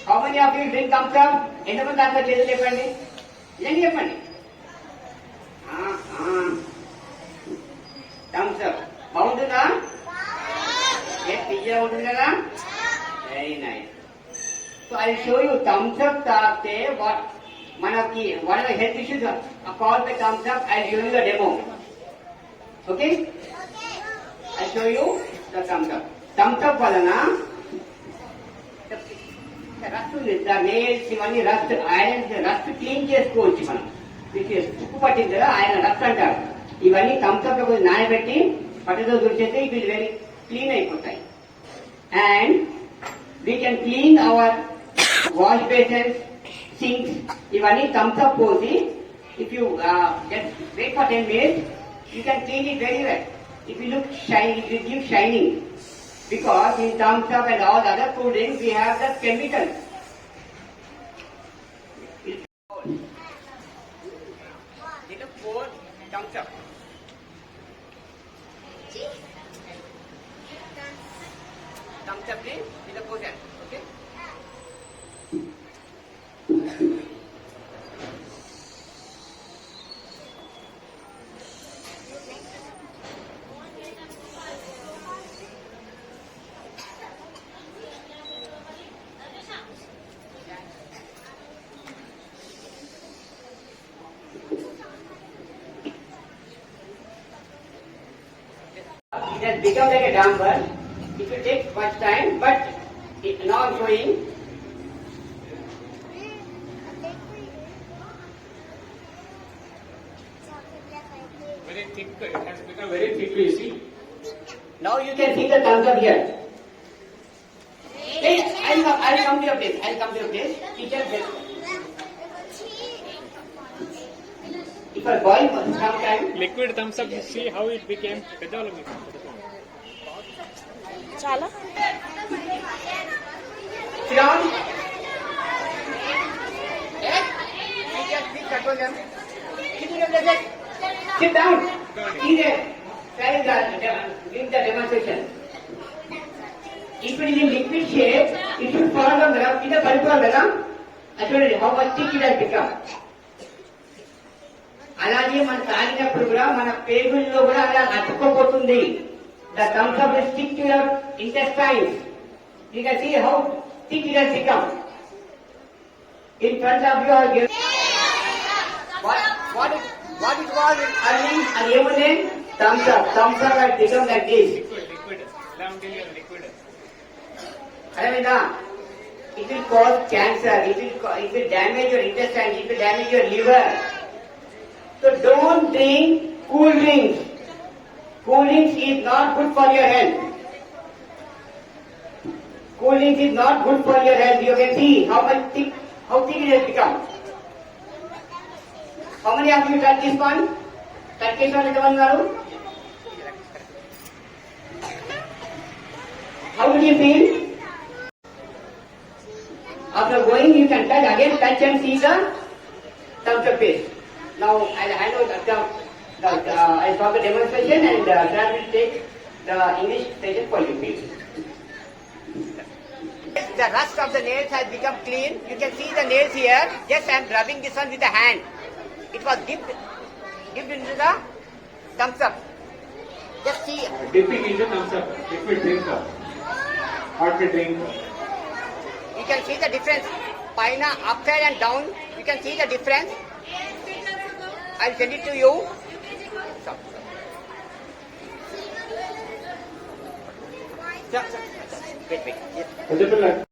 How many of you drink thumbs up? ఎంతమంది దాంట్లో చేతులు చెప్పండి, ఇలాంటి చెప్పండి. థమ్స్ అప్ బాగుంటుందా? పిజ్జా ఉంటుంది కదా, very nice. So I show you Thums Up తాగితే మనకి one of health issues call by Thums Up. I show you the demo. Okay, I show you the Thums Up. Thums Up వలన rust ఉంది, nails ఇవన్నీ rust, iron rust clean చేసుకోవచ్చు మనం. ఉప్పు పట్టింది కదా, ఆయన రస్ట్ అంటారు. ఇవన్నీ థమ్స్ అప్ లో కొంచెం నానబెట్టి పట్టుతో తుడిచేస్తే ఇవి వెరీ క్లీన్ అయిపోతాయి. And we can clean our wash basins, sinks, ఇవన్నీ థమ్స్ అప్ పోసి if you just wait for 10 minutes you can clean it very well. If you look shiny, it will give shining, because in thumbs up and all other food drinks we have the chemicals. It is 4 thumbs up. Thumbs up please, with the portion. Okay. It has become like a damper. It will take much time, but it now showing. Very thick, it has become very thick, you see. Now you can see the thumbs up here. Hey, I'll come to your place. I'll come to your place. Teacher, if I boil for some time. Liquid thumbs up, you see how it became. చాలా Sit down. Yes. Teacher, please control them. Sit down. See there. Give the demonstration. If it is in liquid shape, it should fall on the ground. Ida paripoవాలి కదా, చూడండి how much thick it has become. అలాగే మనం తాగినప్పుడు కూడా మన పేగుల్లో కూడా అలా అతుక్కోపోతుంది. The thumbs up will stick to your intestines. You can see how thick it has become. In front of you are given what it was earning and even thumbs up. Thumbs up has become like this. Liquid. Liquid. Aravida, it will cause cancer. It will damage your intestines. It will damage your liver. So don't drink cool drinks. Cool drinks is not good for your health. Cool drinks is not good for your health. You can see how thick it has become. How many of you touch this one? Touch this one, everyone garu? How do you feel? After going, you can touch and see the thumbs up page. Now I'll hand over I'll stop the demonstration and Sir will take the English session for you, please. The rust of the nails has become clean. You can see the nails here. Just I am rubbing this one with the hand. It was dipped into the thumbs up. Just see. Dipping into thumbs up. Liquid drink. Hot drink. You can see the difference. Paina, upside and down. You can see the difference. I'll send it to you. Stop. Wait. Yes.